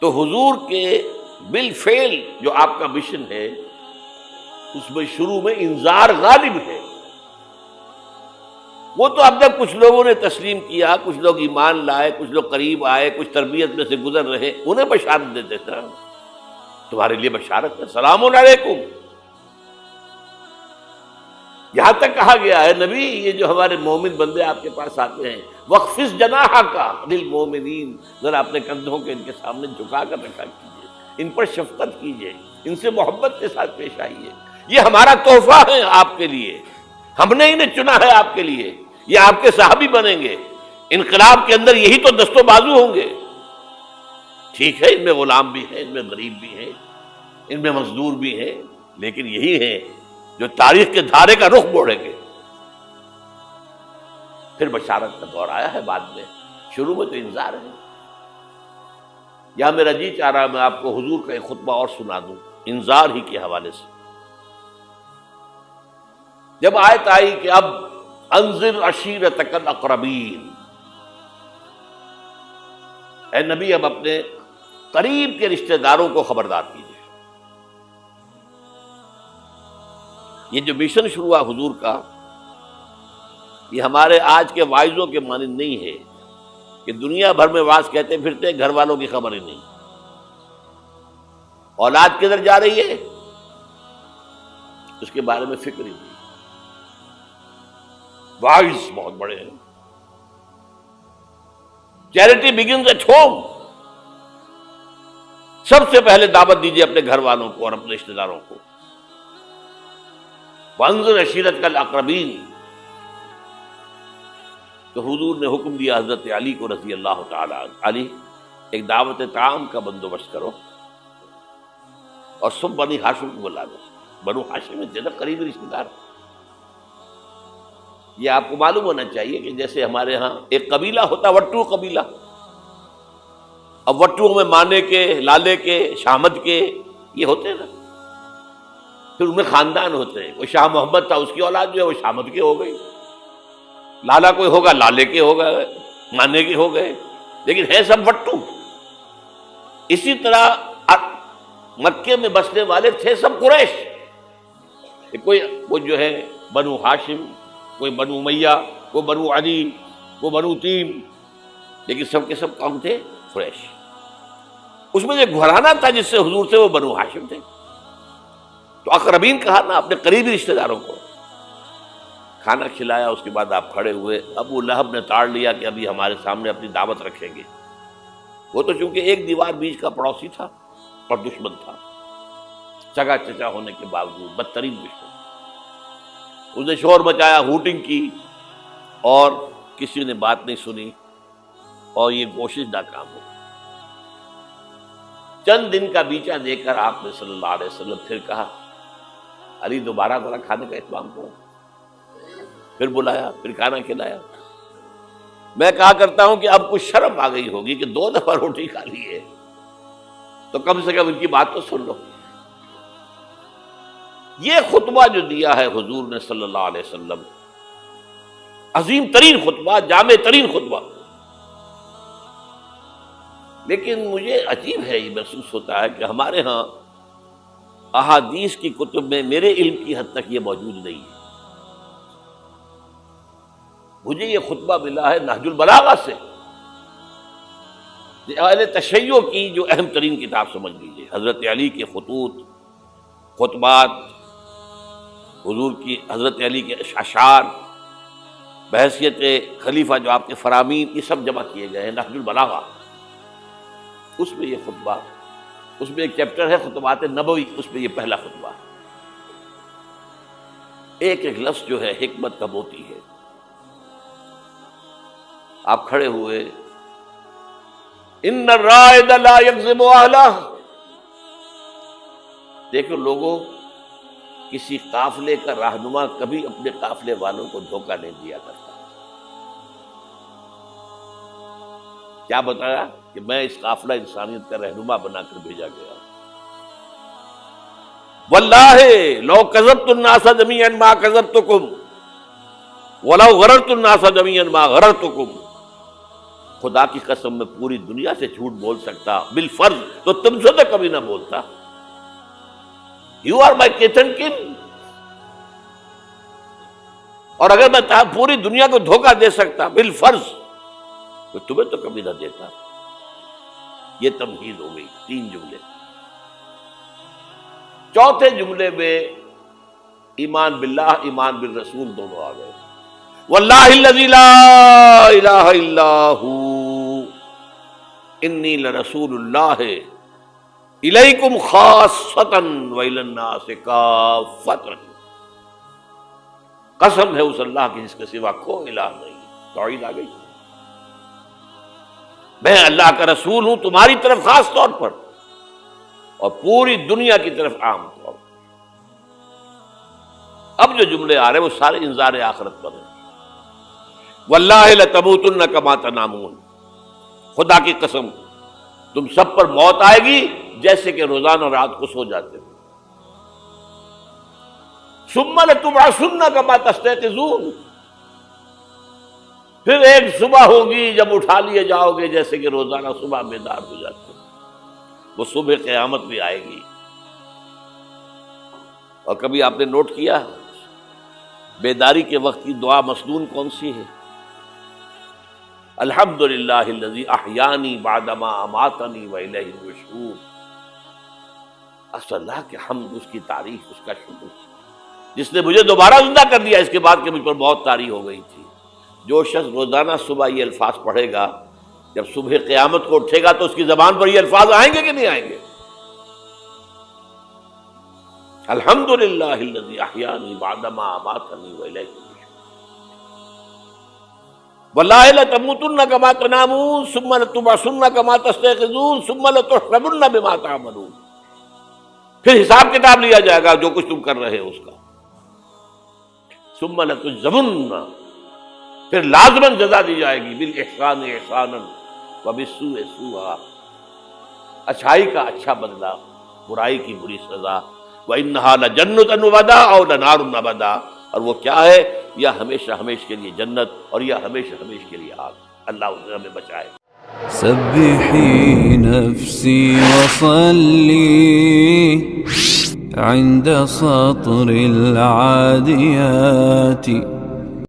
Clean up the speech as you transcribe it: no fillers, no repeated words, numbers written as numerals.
تو حضور کے بالفعل جو آپ کا مشن ہے اس میں شروع میں انذار غالب ہے. وہ تو اب تک کچھ لوگوں نے تسلیم کیا، کچھ لوگ ایمان لائے، کچھ لوگ قریب آئے، کچھ تربیت میں سے گزر رہے، انہیں بشارت دیتے تھے. تمہارے لیے بشارت ہے، سلام علیکم. یہاں تک کہا گیا ہے نبی یہ جو ہمارے مومن بندے آپ کے پاس آتے ہیں وَخْفِضْ جَنَاحَكَ لِلْمُؤْمِنِينَ، ذرا اپنے کندھوں کے ان کے سامنے جھکا کر رکھا کیجیے، ان پر شفقت کیجیے، ان سے محبت کے ساتھ پیش آئیے. یہ ہمارا تحفہ ہے آپ کے لیے، ہم نے انہیں چنا ہے آپ کے لیے، یہ آپ کے صحابی بنیں گے. انقلاب کے اندر یہی تو دست و بازو ہوں گے. ٹھیک ہے ان میں غلام بھی ہیں، ان میں غریب بھی ہیں، ان میں مزدور بھی ہیں، لیکن یہی ہیں جو تاریخ کے دھارے کا رخ موڑیں گے. پھر بشارت کا دور آیا ہے بعد میں، شروع میں تو انذار ہے. یا میرا جی چاہ رہا میں آپ کو حضور کا ایک خطبہ اور سنا دوں انذار ہی کے حوالے سے. جب آیت آئی کہ اب انذر عشیرتک الاقربین، اے نبی اب اپنے قریب کے رشتہ داروں کو خبردار کیجیے. یہ جو مشن شروع ہوا حضور کا، یہ ہمارے آج کے واعظوں کے مانند نہیں ہے کہ دنیا بھر میں واعظ کہتے پھرتے گھر والوں کی خبر ہی نہیں، اولاد کدھر جا رہی ہے اس کے بارے میں فکر ہی نہیں. واعظ بہت بڑے ہیں. Charity begins at home. سب سے پہلے دعوت دیجیے اپنے گھر والوں کو اور اپنے رشتہ داروں کو. وانذر عشیرتک الاقربین. تو حضور نے حکم دیا حضرت علی کو رضی اللہ تعالی عنہ، علی ایک دعوت طعام کا بندوبست کرو اور سب بنی ہاشم کو بلا دو. بنو ہاشم میں زیادہ قریبی رشتہ دار. یہ آپ کو معلوم ہونا چاہیے کہ جیسے ہمارے ہاں ایک قبیلہ ہوتا ہے وٹو قبیلہ. اب وٹو میں مانے کے، لالے کے، شامد کے یہ ہوتے ہیں نا. پھر ان میں خاندان ہوتے ہیں. وہ شاہ محمد تھا، اس کی اولاد جو ہے وہ شامد کے ہو گئی. لالا کوئی ہوگا لالے کے ہو گئے، مانے کے ہو گئے، لیکن ہے سب وٹو. اسی طرح مکے میں بسنے والے تھے سب قریش. کوئی جو ہے بنو ہاشم، کوئی بنو امیہ، کوئی بنو عدی، کوئی بنو تیم، لیکن سب کے سب کون تھے؟ قریش. اس میں جو گھرانہ تھا جس سے حضور سے وہ بنو ہاشم تھے. تو اقربین کہا نا اپنے قریبی رشتہ داروں کو. کھانا کھلایا، اس کے بعد آپ کھڑے ہوئے. ابو لہب نے تاڑ لیا کہ ابھی ہمارے سامنے اپنی دعوت رکھیں گے. وہ تو چونکہ ایک دیوار بیچ کا پڑوسی تھا اور دشمن تھا، سگا چچا ہونے کے باوجود بدترین دشمن. اس نے شور مچایا، ہوٹنگ کی، اور کسی نے بات نہیں سنی اور یہ کوشش ناکام ہو. چند دن کا بیچا دے کر آپ نے صلی اللہ علیہ وسلم پھر کہا علی دوبارہ ذرا کھانے کا اہتمام کرو. پھر بلایا، پھر کھانا کھلایا. میں کہا کرتا ہوں کہ اب کچھ شرم آ گئی ہوگی کہ 2 دفعہ روٹی کھا لی ہے تو کم سے کم ان کی بات تو سن لو. یہ خطبہ جو دیا ہے حضور نے صلی اللہ علیہ وسلم، عظیم ترین خطبہ، جامع ترین خطبہ. لیکن مجھے عجیب ہے، یہ محسوس ہوتا ہے کہ ہمارے ہاں احادیث کی کتب میں میرے علم کی حد تک یہ موجود نہیں ہے. مجھے یہ خطبہ ملا ہے نہج البلاغہ سے، اہل تشیع کی جو اہم ترین کتاب سمجھ لیجیے. حضرت علی کے خطوط، خطبات، حضور کی حضرت علی کے اشعار، بحیثیت خلیفہ جو آپ کے فرامین، یہ سب جمع کیے گئے ہیں نہج البلاغہ. اس میں یہ خطبہ، اس میں ایک چیپٹر ہے خطبات نبوی، اس میں یہ پہلا خطبہ. ایک ایک لفظ جو ہے حکمت کا موتی ہے. آپ کھڑے ہوئے، ان الرائد لا یکذب اہلہ. دیکھو لوگوں، کسی قافلے کا رہنما کبھی اپنے قافلے والوں کو دھوکہ نہیں دیا کرتا. کیا بتایا کہ میں اس قافلہ انسانیت کا رہنما بنا کر بھیجا گیا. واللہ لو کذبت الناس جميعا ما کذبتکم ولو غررت الناس جميعا ما غررتکم. خدا کی قسم میں پوری دنیا سے جھوٹ بول سکتا بالفرض تو تم سے تو کبھی نہ بولتا. You are my kith and kin. اور اگر میں پوری دنیا کو دھوکہ دے سکتا بالفرض تو تمہیں تو کبھی نہ دیتا. یہ تمہید ہو گئی. 3 جملے. چوتھے جملے میں ایمان باللہ ایمان بالرسول دونوں آ گئے. واللہ الذی لا الہ الا ہو انی لرسول اللہ الیکم خاصۃ والی الناس کافۃ. قسم ہے اس اللہ کی جس کے سوا کوئی الہ نہیں. توحید آ گئی. میں اللہ کا رسول ہوں تمہاری طرف خاص طور پر اور پوری دنیا کی طرف عام طور پر. اب جو جملے آ رہے ہیں وہ سارے انذار آخرت پر ہیں. واللہ لتموتن کما تنامون. خدا کی قسم تم سب پر موت آئے گی جیسے کہ روزانہ رات کو سو جاتے ہو. ثم لتبعثن کما تستيقظون. پھر ایک صبح ہوگی جب اٹھا لیے جاؤ گے جیسے کہ روزانہ صبح بیدار ہو جاتے ہو. وہ صبح قیامت بھی آئے گی. اور کبھی آپ نے نوٹ کیا بیداری کے وقت کی دعا مسنون کون سی ہے؟ الحمدللہ الذی احیانی بعدما اماتنی والیہ النشور. اللہ کے حمد، اس کی تعریف، اس کا شکر جس نے مجھے دوبارہ زندہ کر دیا اس کے بعد کہ مجھ پر بہت طاری ہو گئی تھی. جو شخص روزانہ صبح یہ الفاظ پڑھے گا جب صبح قیامت کو اٹھے گا تو اس کی زبان پر یہ الفاظ آئیں گے کہ نہیں آئیں گے؟ الحمدللہ الذی احیانی بعدما اماتنی والیہ النشور. واللہ لتموتن کما تنامون ثم لتبعثن کما تستيقظون ثم لتحسبن بما تعملون. پھر حساب کتاب لیا جائے گا جو کچھ تم کر رہے ہو اس کا. ثم لتجزون، پھر لازماً جزا دی جائے گی. بالاحسان احسانا وبالسوء سوءا. اچھائی کا اچھا بدلہ، برائی کی بری سزا. وانھا لجنۃ وبدا او لنار ابدا. اور وہ کیا ہے؟ یا ہمیشہ ہمیشہ کے لیے جنت اور یا ہمیشہ ہمیشہ کے لیے آگ. اللہ اسے ہمیں بچائے. سبحی نفسی وصلی عند سطر العادیات